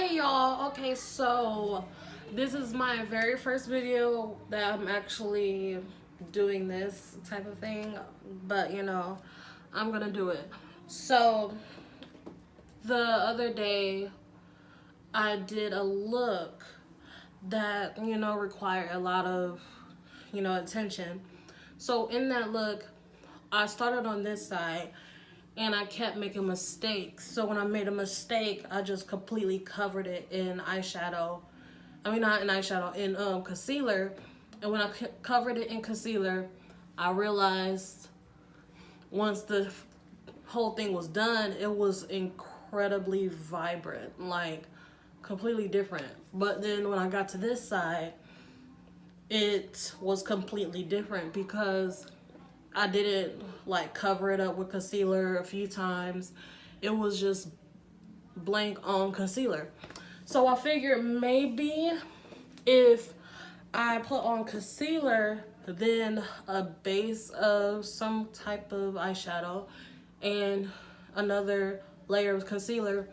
Hey y'all, okay, so this is my very first video that I'm actually doing this type of thing, but you know, I'm gonna do it. So the other day I did a look that, you know, required a lot of, you know, attention. So in that look, I started on this side and I kept making mistakes. So when I made a mistake, I just completely covered it in eyeshadow. I mean, not in eyeshadow, in concealer. And when I covered it in concealer, I realized once the whole thing was done, it was incredibly vibrant, like completely different. But then when I got to this side, it was completely different because I didn't like cover it up with concealer a few times. It was just blank on concealer. So I figured maybe if I put on concealer, then a base of some type of eyeshadow and another layer of concealer,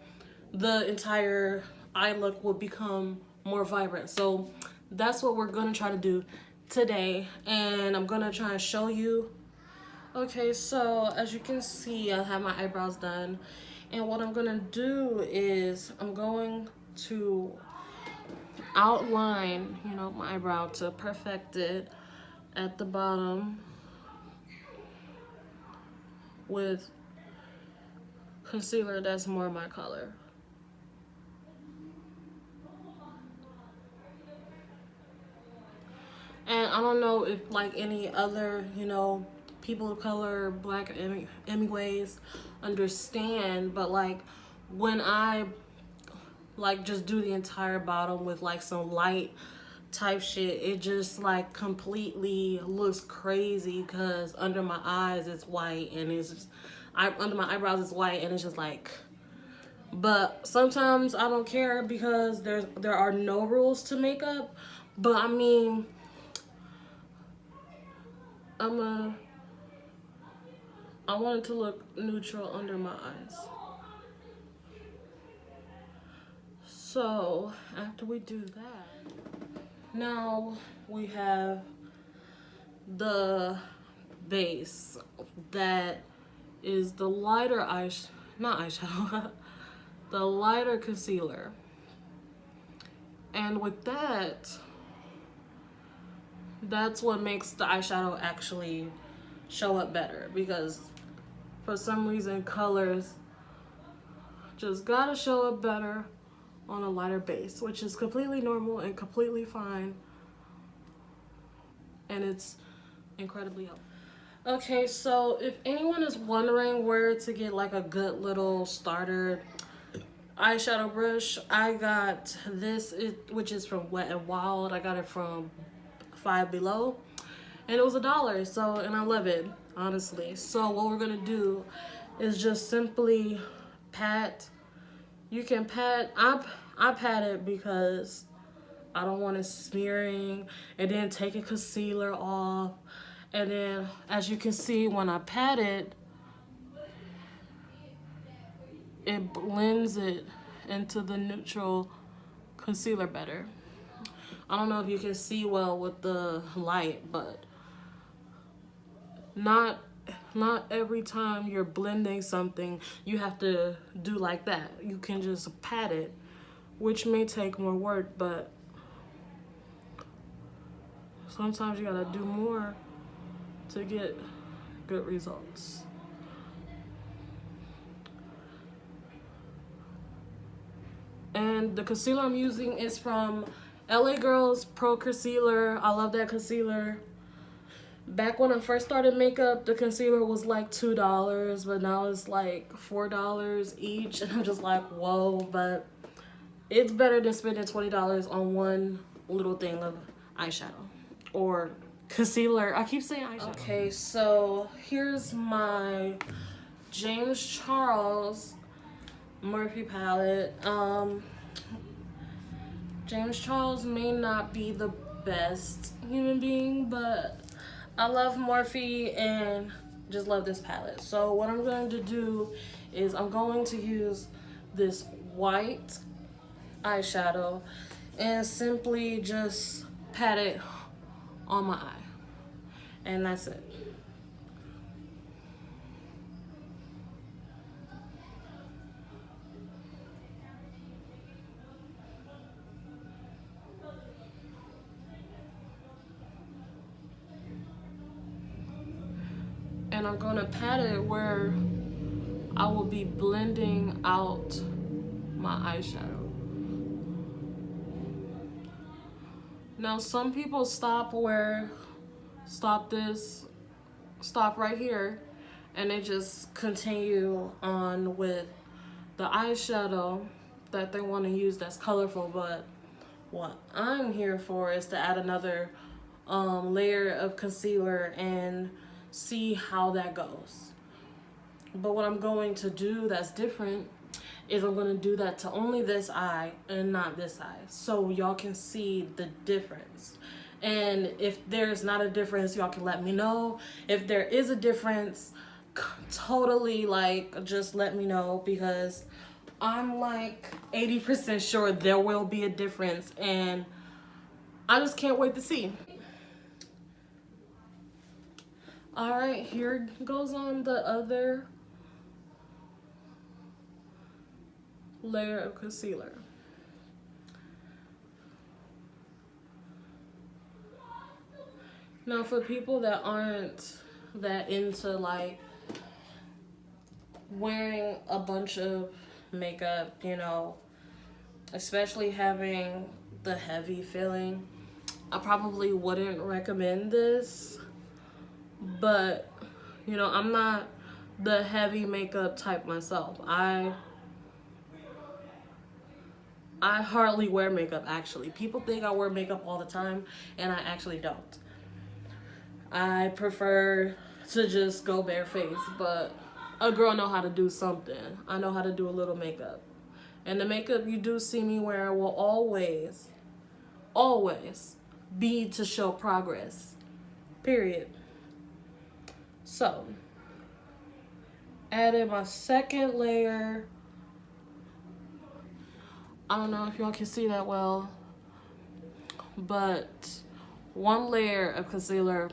the entire eye look will become more vibrant. So that's what we're gonna try to do today, and I'm gonna try and show you. Okay, so as you can see, I have my eyebrows done, and what I'm gonna do is I'm going to outline, you know, my eyebrow to perfect it at the bottom with concealer that's more my color. And I don't know if like any other, you know, people of color, black anyways, understand, but like when I like just do the entire bottom with like some light type shit, it just like completely looks crazy because under my eyes it's white and it's just, under my eyebrows it's white and it's just like, but sometimes I don't care because there are no rules to makeup. But I mean, I want it to look neutral under my eyes. So after we do that, now we have the base that is the lighter not eyeshadow, the lighter concealer. And with that, that's what makes the eyeshadow actually show up better, because for some reason colors just gotta show up better on a lighter base, which is completely normal and completely fine, and it's incredibly helpful. Okay, so if anyone is wondering where to get like a good little starter eyeshadow brush, I got this, which is from Wet n Wild. I got it from Five Below, and it was $1. So, and I love it, honestly. So what we're gonna do is just simply pat. You can pat. I pat it because I don't want it smearing, and then taking concealer off. And then as you can see, when I pat it, it blends it into the neutral concealer better. I don't know if you can see well with the light, but not every time you're blending something you have to do like that. You can just pat it, which may take more work, but sometimes you gotta do more to get good results. And the concealer I'm using is from LA Girls Pro Concealer. I love that concealer. Back when I first started makeup, the concealer was like $2, but now it's like $4 each. And I'm just like, whoa, but it's better than spending $20 on one little thing of eyeshadow or concealer. I keep saying eyeshadow. Okay, so here's my James Charles Morphe palette. James Charles may not be the best human being, but I love Morphe and just love this palette. So what I'm going to do is I'm going to use this white eyeshadow and simply just pat it on my eye. And that's it. And I'm gonna pat it where I will be blending out my eyeshadow. Now some people stop right here, and they just continue on with the eyeshadow that they want to use that's colorful. But what I'm here for is to add another layer of concealer and see how that goes. But what I'm going to do that's different is I'm going to do that to only this eye and not this eye, so y'all can see the difference. And if there's not a difference, y'all can let me know. If there is a difference, totally like just let me know, because I'm like 80% sure there will be a difference, and I just can't wait to see. All right, here goes on the other layer of concealer. Now for people that aren't that into like wearing a bunch of makeup, you know, especially having the heavy feeling, I probably wouldn't recommend this. But you know, I'm not the heavy makeup type myself. I hardly wear makeup, actually. People think I wear makeup all the time, and I actually don't. I prefer to just go barefaced, but a girl know how to do something. I know how to do a little makeup. And the makeup you do see me wear will always, always be to show progress. Period. So, added my second layer. I don't know if y'all can see that well, but one layer of concealer,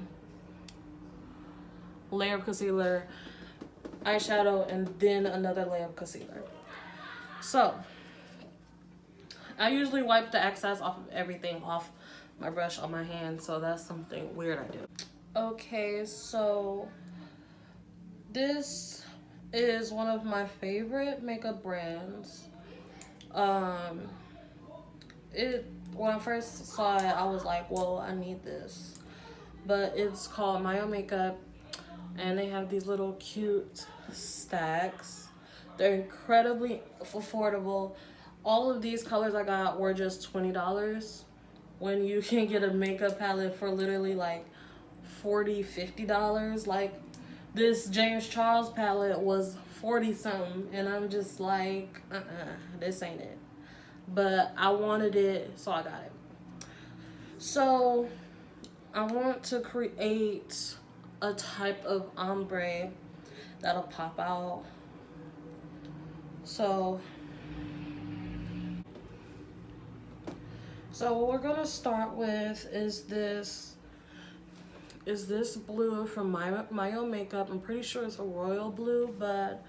eyeshadow, and then another layer of concealer. So, I usually wipe the excess off of everything off my brush on my hand, so that's something weird I do. Okay, so this is one of my favorite makeup brands. When I first saw it, I was like, well, I need this. But it's called Myomakeup, and they have these little cute stacks. They're incredibly affordable. All of these colors I got were just $20, when you can get a makeup palette for literally like $40, $50. Like this James Charles palette was 40 something, and I'm just like, this ain't it. But I wanted it, so I got it. So I want to create a type of ombre that'll pop out. So what we're gonna start with is this blue from Myomakeup. I'm pretty sure it's a royal blue, but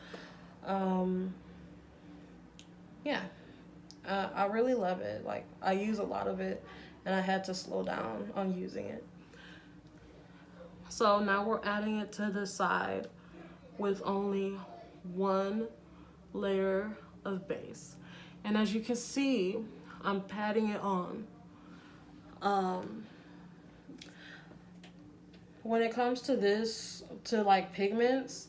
yeah, I really love it. Like, I use a lot of it, and I had to slow down on using it. So now we're adding it to the side with only one layer of base, and as you can see, I'm patting it on. When it comes to this, to like pigments,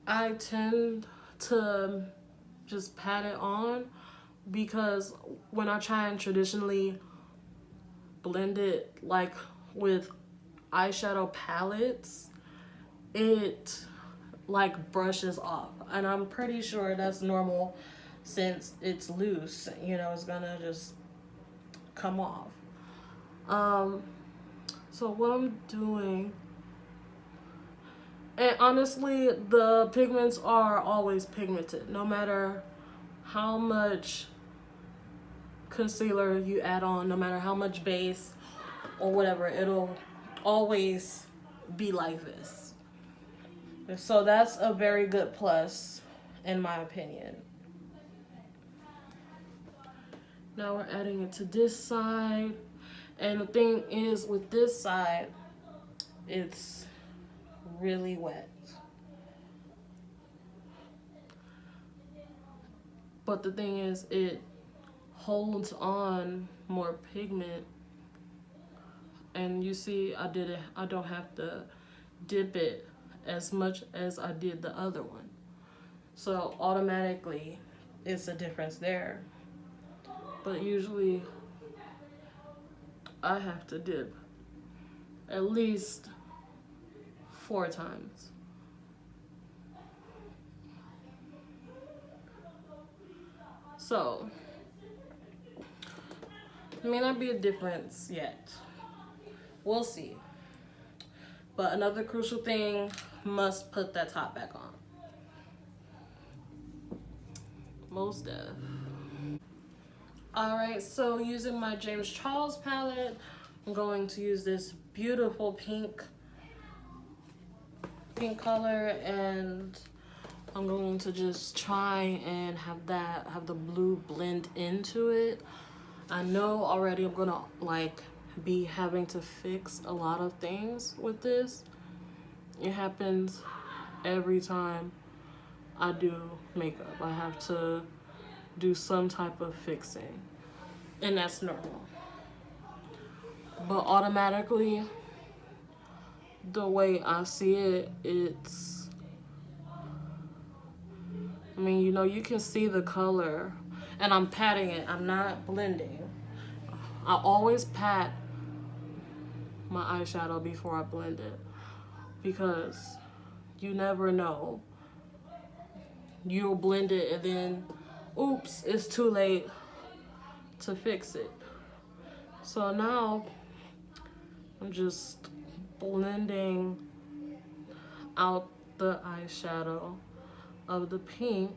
I tend to just pat it on, because when I try and traditionally blend it like with eyeshadow palettes, it like brushes off, and I'm pretty sure that's normal since it's loose, you know, it's gonna just come off. So what I'm doing, and honestly, the pigments are always pigmented, no matter how much concealer you add on, no matter how much base or whatever, it'll always be like this. So that's a very good plus in my opinion. Now we're adding it to this side. And the thing is, with this side, it's really wet. But the thing is, it holds on more pigment. And you see, I don't have to dip it as much as I did the other one. So automatically, it's a difference there. But usually, I have to dip at least 4 times. So, it may not be a difference yet. We'll see. But another crucial thing, must put that top back on. Most def. Alright, so using my James Charles palette, I'm going to use this beautiful pink color, and I'm going to just try and have the blue blend into it. I know already I'm gonna like be having to fix a lot of things with this. It happens every time I do makeup. I have to do some type of fixing, and that's normal. But automatically, the way I see it, it's, I mean, you know, you can see the color, and I'm patting it, I'm not blending. I always pat my eyeshadow before I blend it, because you never know. You'll blend it and then, oops, it's too late to fix it. So now I'm just blending out the eyeshadow of the pink,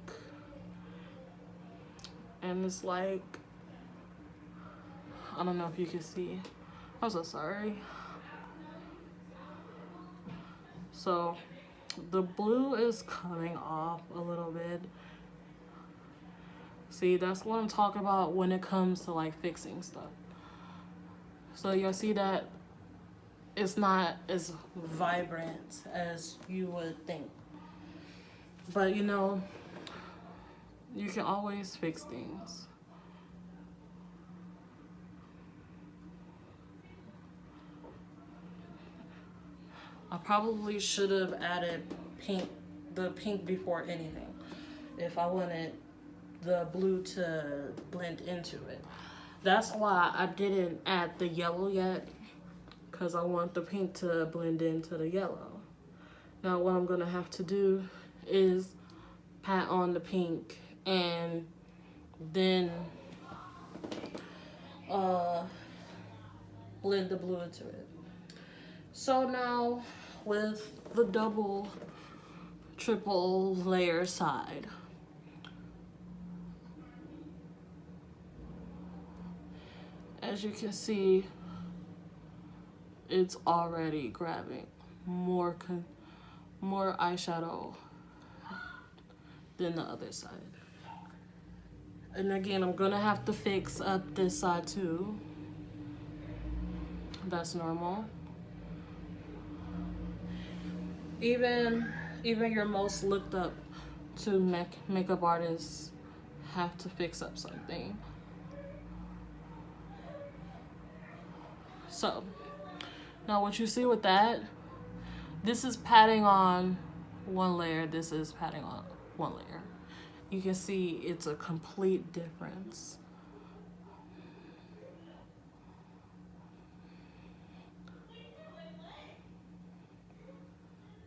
and it's like, I don't know if you can see. I'm so sorry. So the blue is coming off a little bit. See, that's what I'm talking about when it comes to like fixing stuff. So you'll see that it's not as vibrant as you would think. But you know, you can always fix things. I probably should have added the pink before anything, if I wanted the blue to blend into it. That's why I didn't add the yellow yet, because I want the pink to blend into the yellow. Now what I'm gonna have to do is pat on the pink and then blend the blue into it. So now with the double, triple layer side, as you can see, it's already grabbing more eyeshadow than the other side. And again, I'm gonna have to fix up this side too. That's normal. Even your most looked up to makeup artists have to fix up something. So now what you see with that, this is patting on one layer, this is patting on one layer. You can see it's a complete difference.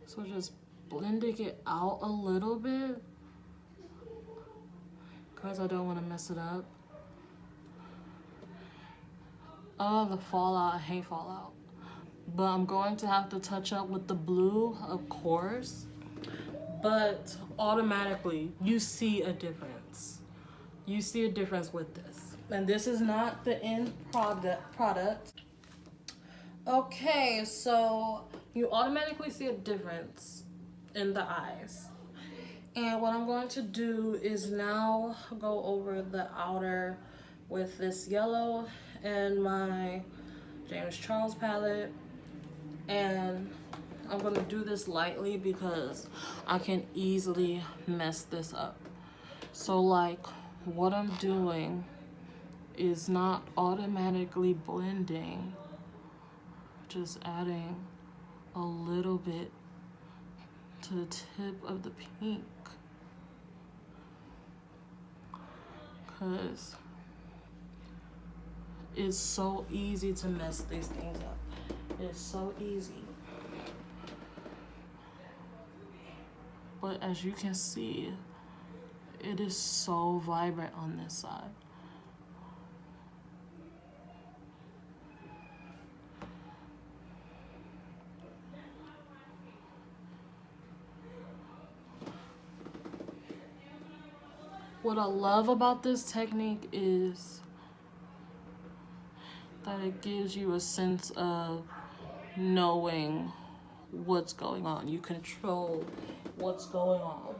So just blending it out a little bit, because I don't want to mess it up. Oh, the fallout, I hate fallout. But I'm going to have to touch up with the blue, of course. But automatically, you see a difference. You see a difference with this. And this is not the end product. Okay, so you automatically see a difference in the eyes. And what I'm going to do is now go over the outer with this yellow and my James Charles palette. And I'm going to do this lightly because I can easily mess this up. So like what I'm doing is not automatically blending, just adding a little bit to the tip of the pink, because it's so easy to mess these things up. It's so easy. But as you can see, it is so vibrant on this side. What I love about this technique is that it gives you a sense of knowing what's going on. You control what's going on.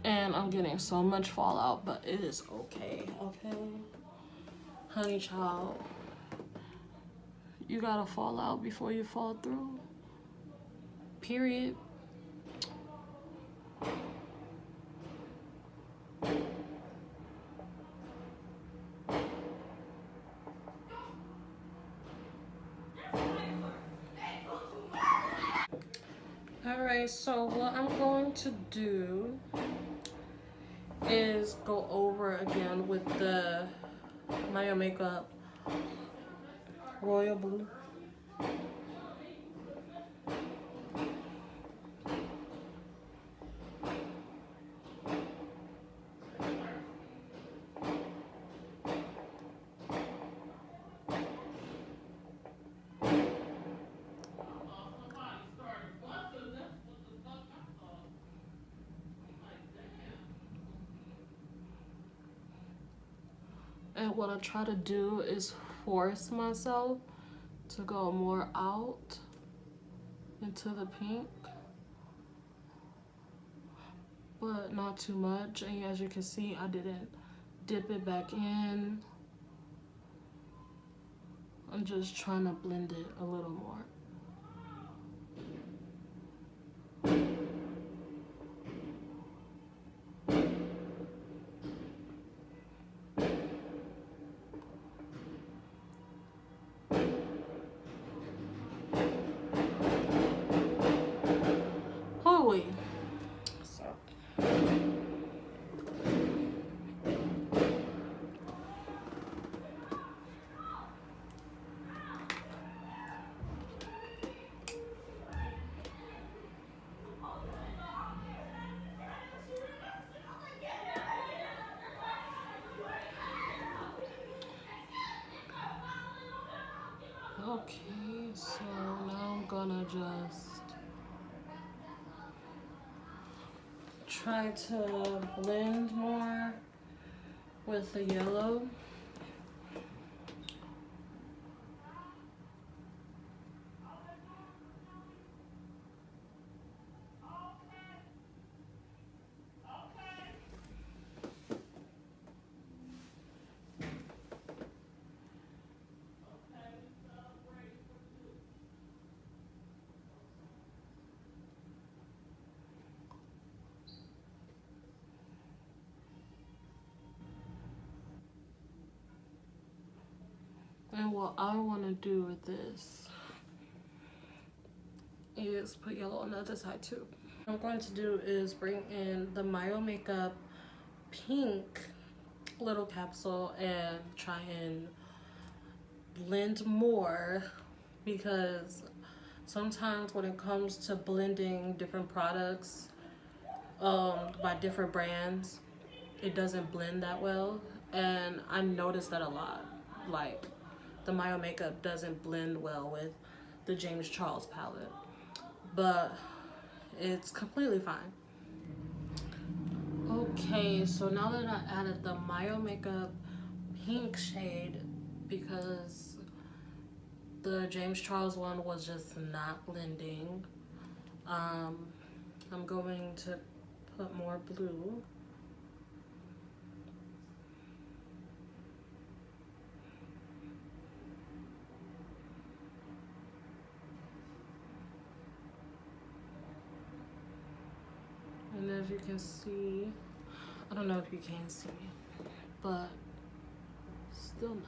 And I'm getting so much fallout, but it is okay, okay? Honey child, you gotta fall out before you fall through. Period. Alright, so what I'm going to do is go over again with the Myomakeup Royal Blue. And what I try to do is force myself to go more out into the pink, but not too much. And as you can see, I didn't dip it back in. I'm just trying to blend it a little more. Holy. So. Okay, so now I'm gonna just try to blend more with the yellow. And what I want to do with this is put yellow on the other side too. What I'm going to do is bring in the Myomakeup pink little capsule and try and blend more, because sometimes when it comes to blending different products, by different brands, it doesn't blend that well, and I noticed that a lot. Like, the Myomakeup doesn't blend well with the James Charles palette, but it's completely fine. Okay, so now that I added the Myomakeup pink shade, because the James Charles one was just not blending, I'm going to put more blue. And as you can see, I don't know if you can see, but still not.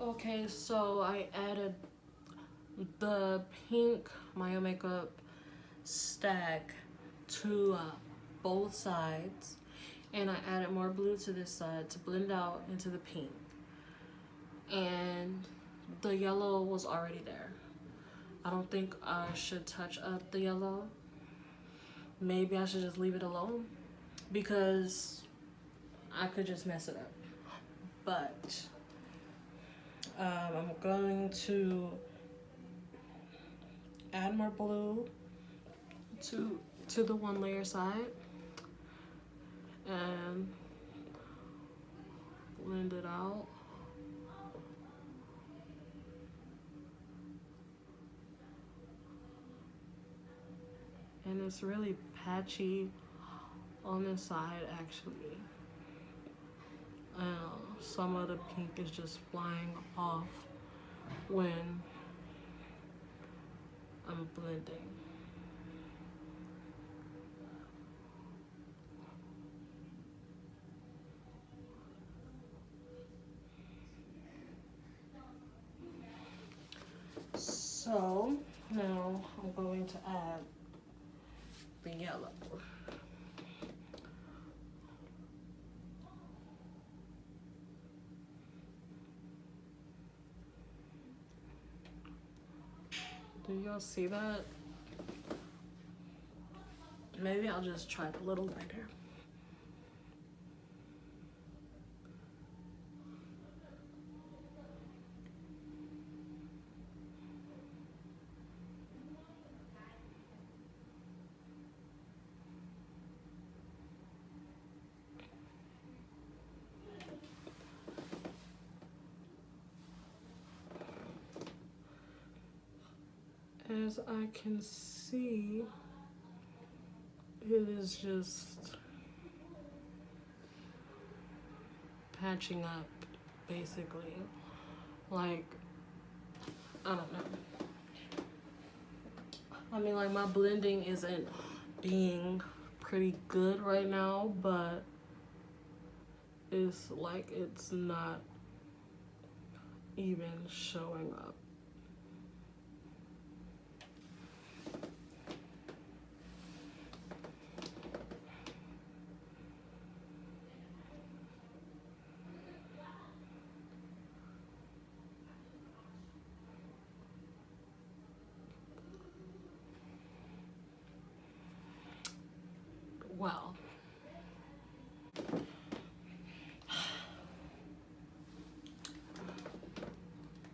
Okay, so I added the pink Myomakeup stack to both sides, and I added more blue to this side to blend out into the pink, and the yellow was already there. I don't think I should touch up the yellow. Maybe I should just leave it alone, because I could just mess it up. But I'm going to add more blue to the one layer side and blend it out. And it's really patchy on this side, actually. Some of the pink is just flying off when I'm blending. So now I'm going to add the yellow. Do y'all see that? Maybe I'll just try a little lighter. As I can see, it is just patching up, basically. Like, I don't know. I mean, like, my blending isn't being pretty good right now, but it's like it's not even showing up. Well,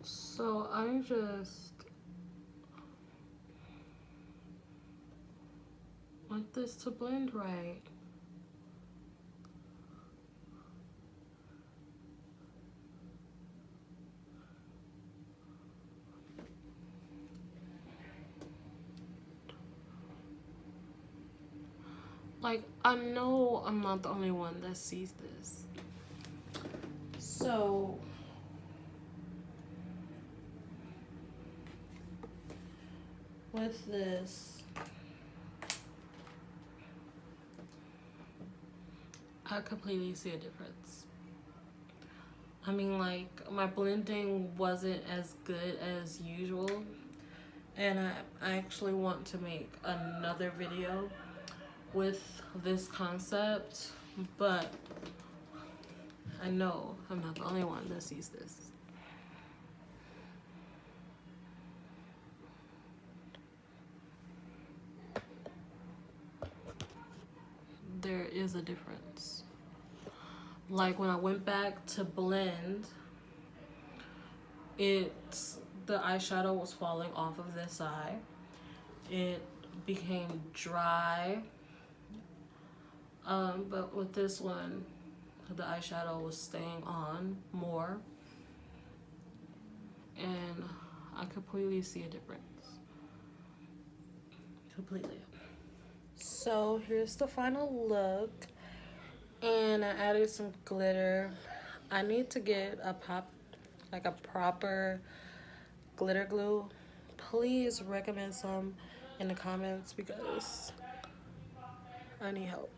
so I just want this to blend right. Like, I know I'm not the only one that sees this. So with this, I completely see a difference. I mean, like, my blending wasn't as good as usual, and I actually want to make another video with this concept, but I know I'm not the only one that sees this. There is a difference. Like, when I went back to blend, the eyeshadow was falling off of this eye. It became dry. But with this one, the eyeshadow was staying on more. And I completely see a difference. Completely. So here's the final look. And I added some glitter. I need to get a proper glitter glue. Please recommend some in the comments because I need help.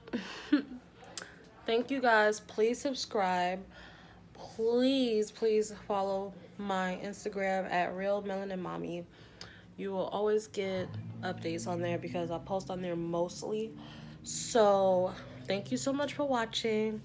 Thank you guys. Please subscribe. Please follow my Instagram at realmelaninmommy. You will always get updates on there because I post on there mostly. So thank you so much for watching.